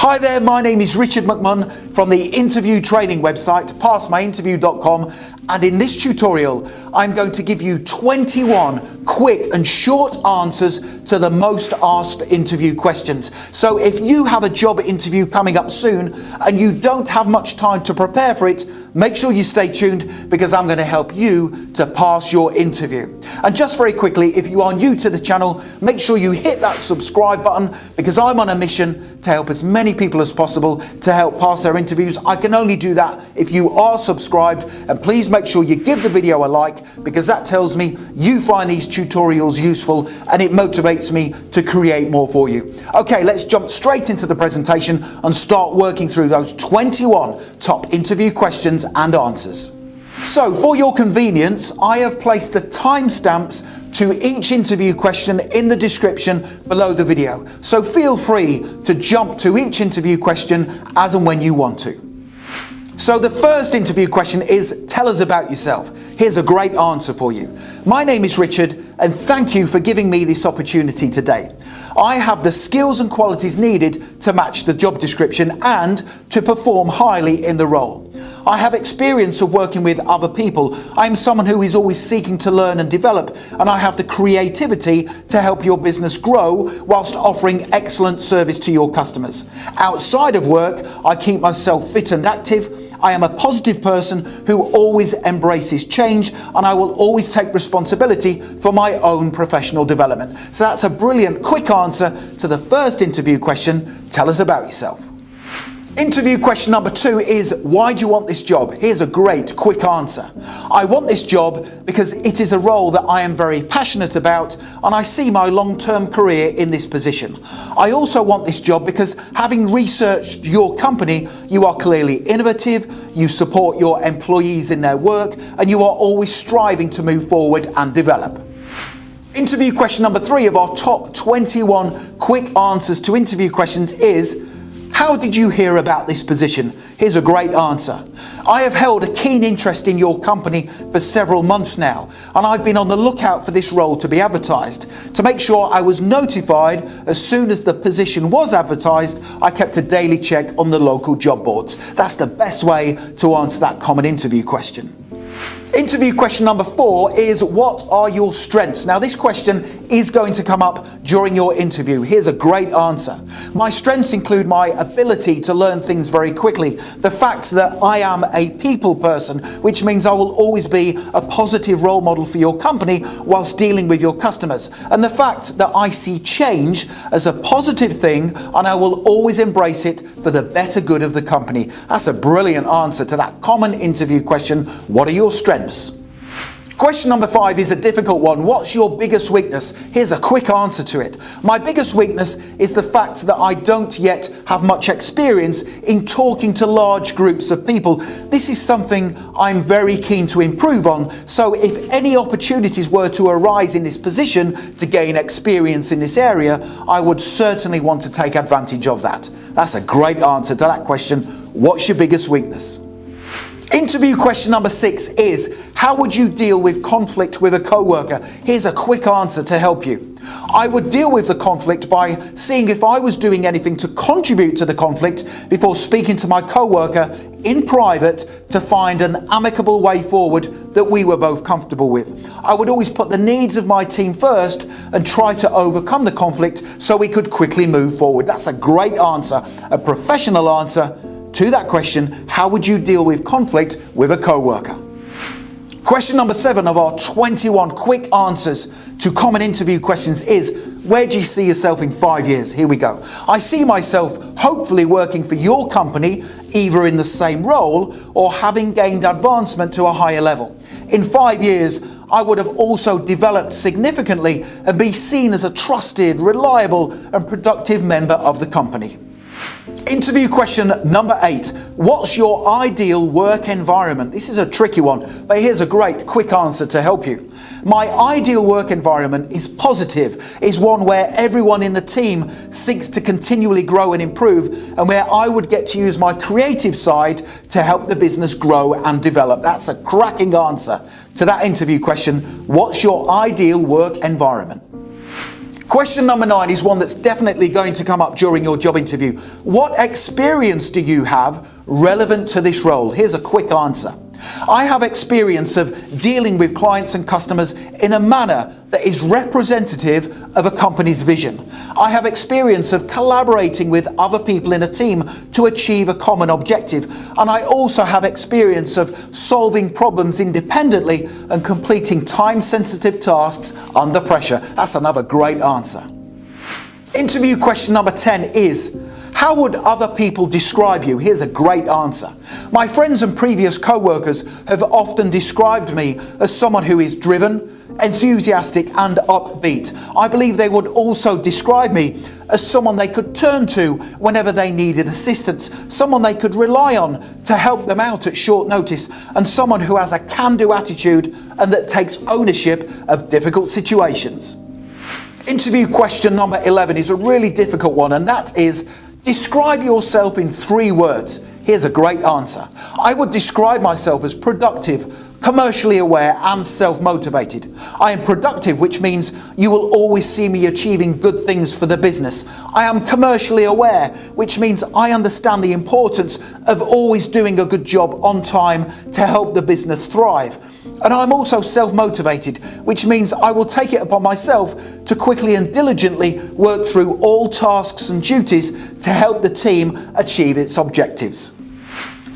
Hi there, my name is Richard McMunn from the interview training website passmyinterview.com, and in this tutorial I'm going to give you 21 quick and short answers to the most asked interview questions. So if you have a job interview coming up soon and you don't have much time to prepare for it, make sure you stay tuned because I'm going to help you to pass your interview. And just very quickly, if you are new to the channel, make sure you hit that subscribe button because I'm on a mission to help as many people as possible to help pass their interviews. I can only do that if you are subscribed, and please make sure you give the video a like because that tells me you find these tutorials useful and it motivates me to create more for you. Okay, let's jump straight into the presentation and start working through those 21 top interview questions and answers. So for your convenience, I have placed the timestamps to each interview question in the description below the video. So feel free to jump to each interview question as and when you want to. So the first interview question is, tell us about yourself. Here's a great answer for you. My name is Richard and thank you for giving me this opportunity today. I have the skills and qualities needed to match the job description and to perform highly in the role. I have experience of working with other people. I am someone who is always seeking to learn and develop, and I have the creativity to help your business grow whilst offering excellent service to your customers. Outside of work, I keep myself fit and active. I am a positive person who always embraces change, and I will always take responsibility for my own professional development. So that's a brilliant quick answer to the first interview question. Tell us about yourself. Interview question number 2 is, why do you want this job? Here's a great quick answer. I want this job because it is a role that I am very passionate about and I see my long-term career in this position. I also want this job because, having researched your company, you are clearly innovative, you support your employees in their work, and you are always striving to move forward and develop. Interview question number 3 of our top 21 quick answers to interview questions is, how did you hear about this position? Here's a great answer. I have held a keen interest in your company for several months now, and I've been on the lookout for this role to be advertised. To make sure I was notified as soon as the position was advertised, I kept a daily check on the local job boards. That's the best way to answer that common interview question. Interview question number 4 is, what are your strengths? Now this question is going to come up during your interview. Here's a great answer. My strengths include my ability to learn things very quickly, the fact that I am a people person, which means I will always be a positive role model for your company whilst dealing with your customers, and the fact that I see change as a positive thing and I will always embrace it for the better good of the company. That's a brilliant answer to that common interview question. What are your strengths? Question number 5 is a difficult one. What's your biggest weakness? Here's a quick answer to it. My biggest weakness is the fact that I don't yet have much experience in talking to large groups of people. This is something I'm very keen to improve on. So if any opportunities were to arise in this position to gain experience in this area, I would certainly want to take advantage of that. That's a great answer to that question. What's your biggest weakness? Interview question number 6 is, how would you deal with conflict with a co-worker? Here's a quick answer to help you. I would deal with the conflict by seeing if I was doing anything to contribute to the conflict before speaking to my co-worker in private to find an amicable way forward that we were both comfortable with. I would always put the needs of my team first and try to overcome the conflict so we could quickly move forward. That's a great answer, a professional answer to that question. How would you deal with conflict with a co-worker? Question number 7 of our 21 quick answers to common interview questions is, where do you see yourself in 5 years? Here we go. I see myself hopefully working for your company, either in the same role or having gained advancement to a higher level. In 5 years, I would have also developed significantly and be seen as a trusted, reliable and productive member of the company. Interview question number 8. What's your ideal work environment? This is a tricky one, but here's a great quick answer to help you. My ideal work environment is positive, is one where everyone in the team seeks to continually grow and improve, and where I would get to use my creative side to help the business grow and develop. That's a cracking answer to that interview question. What's your ideal work environment? Question number 9 is one that's definitely going to come up during your job interview. What experience do you have relevant to this role? Here's a quick answer. I have experience of dealing with clients and customers in a manner that is representative of a company's vision. I have experience of collaborating with other people in a team to achieve a common objective. And I also have experience of solving problems independently and completing time-sensitive tasks under pressure. That's another great answer. Interview question number 10 is, how would other people describe you? Here's a great answer. My friends and previous co-workers have often described me as someone who is driven, enthusiastic and upbeat. I believe they would also describe me as someone they could turn to whenever they needed assistance, someone they could rely on to help them out at short notice, and someone who has a can-do attitude and that takes ownership of difficult situations. Interview question number 11 is a really difficult one, and that is, describe yourself in 3 words. Here's a great answer. I would describe myself as productive, commercially aware and self-motivated. I am productive, which means you will always see me achieving good things for the business. I am commercially aware, which means I understand the importance of always doing a good job on time to help the business thrive. And I'm also self-motivated, which means I will take it upon myself to quickly and diligently work through all tasks and duties to help the team achieve its objectives.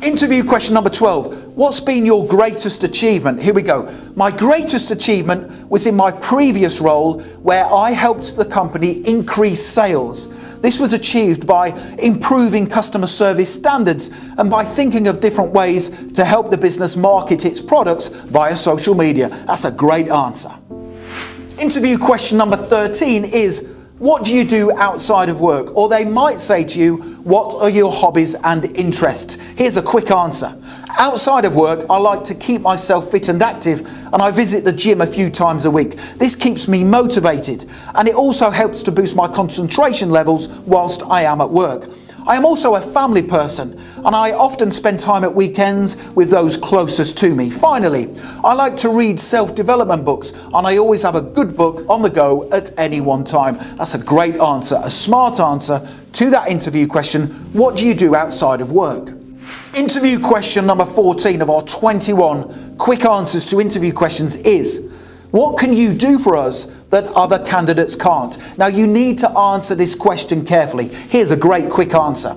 Interview question number 12. What's been your greatest achievement? Here we go. My greatest achievement was in my previous role where I helped the company increase sales. This was achieved by improving customer service standards and by thinking of different ways to help the business market its products via social media. That's a great answer. Interview question number 13 is, what do you do outside of work? Or they might say to you, what are your hobbies and interests? Here's a quick answer. Outside of work, I like to keep myself fit and active, and I visit the gym a few times a week. This keeps me motivated, and it also helps to boost my concentration levels whilst I am at work. I am also a family person, and I often spend time at weekends with those closest to me. Finally, I like to read self-development books, and I always have a good book on the go at any one time. That's a great answer, a smart answer to that interview question. What do you do outside of work? Interview question number 14 of our 21 quick answers to interview questions is, what can you do for us that other candidates can't? Now you need to answer this question carefully. Here's a great quick answer.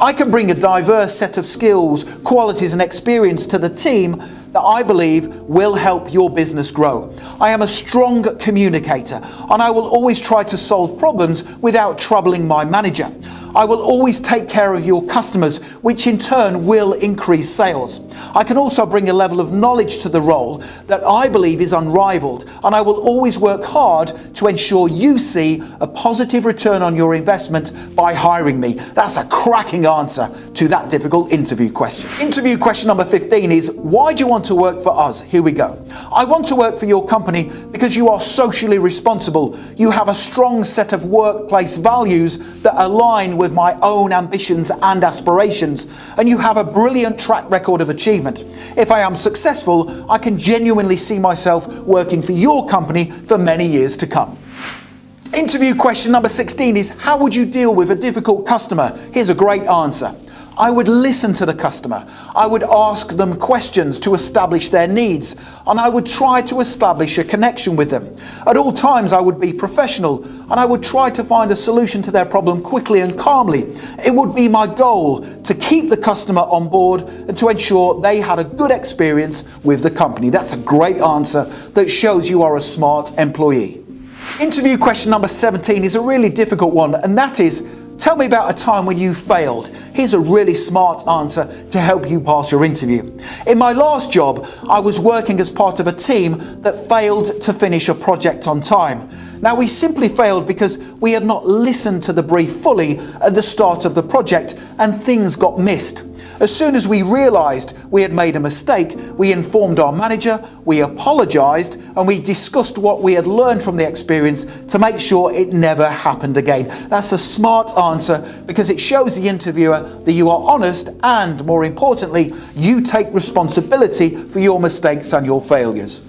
I can bring a diverse set of skills, qualities and experience to the team that I believe will help your business grow. I am a strong communicator, and I will always try to solve problems without troubling my manager. I will always take care of your customers, which in turn will increase sales. I can also bring a level of knowledge to the role that I believe is unrivaled, and I will always work hard to ensure you see a positive return on your investment by hiring me. That's a cracking answer to that difficult interview question. Interview question number 15 is, why do you want to work for us? Here we go. I want to work for your company because you are socially responsible. You have a strong set of workplace values that align with my own ambitions and aspirations, and you have a brilliant track record of achievement. If I am successful, I can genuinely see myself working for your company for many years to come. Interview question number 16 is, how would you deal with a difficult customer? Here's a great answer. I would listen to the customer. I would ask them questions to establish their needs, and I would try to establish a connection with them. At all times, I would be professional, and I would try to find a solution to their problem quickly and calmly. It would be my goal to keep the customer on board and to ensure they had a good experience with the company. That's a great answer that shows you are a smart employee. Interview question number 17 is a really difficult one, and that is, tell me about a time when you failed. Here's a really smart answer to help you pass your interview. In my last job, I was working as part of a team that failed to finish a project on time. Now, we simply failed because we had not listened to the brief fully at the start of the project, and things got missed. As soon as we realised we had made a mistake, we informed our manager, we apologised, and we discussed what we had learned from the experience to make sure it never happened again. That's a smart answer because it shows the interviewer that you are honest and, more importantly, you take responsibility for your mistakes and your failures.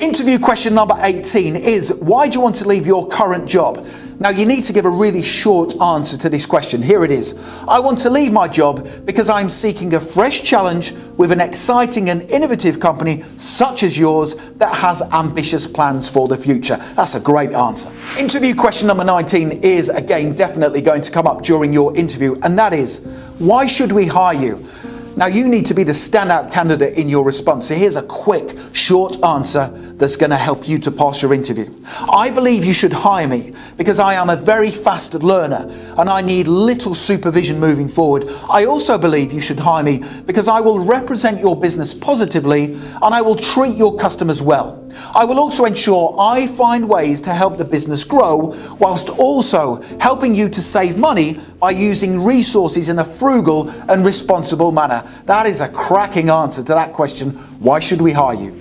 Interview question number 18 is, why do you want to leave your current job? Now you need to give a really short answer to this question. Here it is. I want to leave my job because I'm seeking a fresh challenge with an exciting and innovative company such as yours that has ambitious plans for the future. That's a great answer. Interview question number 19 is again definitely going to come up during your interview, and that is, why should we hire you? Now you need to be the standout candidate in your response. So here's a quick, short answer that's going to help you to pass your interview. I believe you should hire me because I am a very fast learner and I need little supervision moving forward. I also believe you should hire me because I will represent your business positively and I will treat your customers well. I will also ensure I find ways to help the business grow whilst also helping you to save money by using resources in a frugal and responsible manner. That is a cracking answer to that question. Why should we hire you?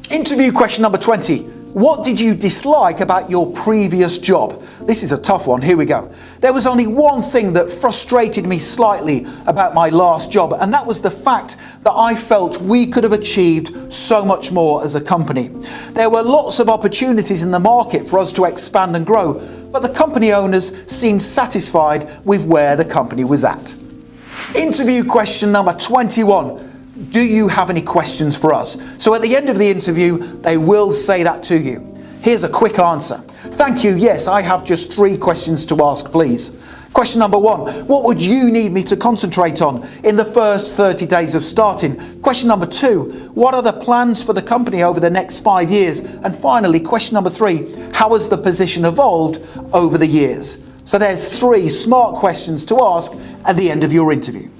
Interview question number 20. What did you dislike about your previous job? This is a tough one. Here we go. There was only one thing that frustrated me slightly about my last job, and that was the fact that I felt we could have achieved so much more as a company. There were lots of opportunities in the market for us to expand and grow, but the company owners seemed satisfied with where the company was at. Interview question number 21. Do you have any questions for us? So at the end of the interview, they will say that to you. Here's a quick answer. Thank you. Yes, I have just 3 questions to ask, please. Question number 1. What would you need me to concentrate on in the first 30 days of starting? Question number 2. What are the plans for the company over the next 5 years? And finally, question number 3. How has the position evolved over the years? So there's 3 smart questions to ask at the end of your interview.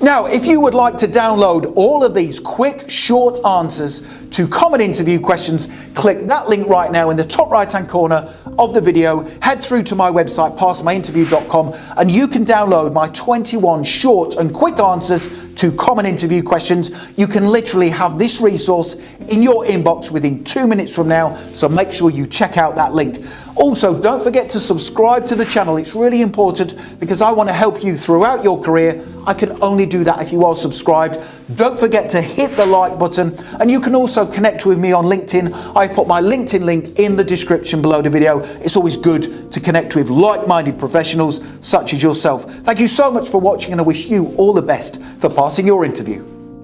Now, if you would like to download all of these quick, short answers to common interview questions, click that link right now in the top right-hand corner of the video. Head through to my website, passmyinterview.com, and you can download my 21 short and quick answers to common interview questions. You can literally have this resource in your inbox within 2 minutes from now, so make sure you check out that link. Also, don't forget to subscribe to the channel. It's really important because I want to help you throughout your career. I can only do that if you are subscribed. Don't forget to hit the like button, and you can also connect with me on LinkedIn. I put my LinkedIn link in the description below the video. It's always good to connect with like-minded professionals such as yourself. Thank you so much for watching, and I wish you all the best for passing your interview.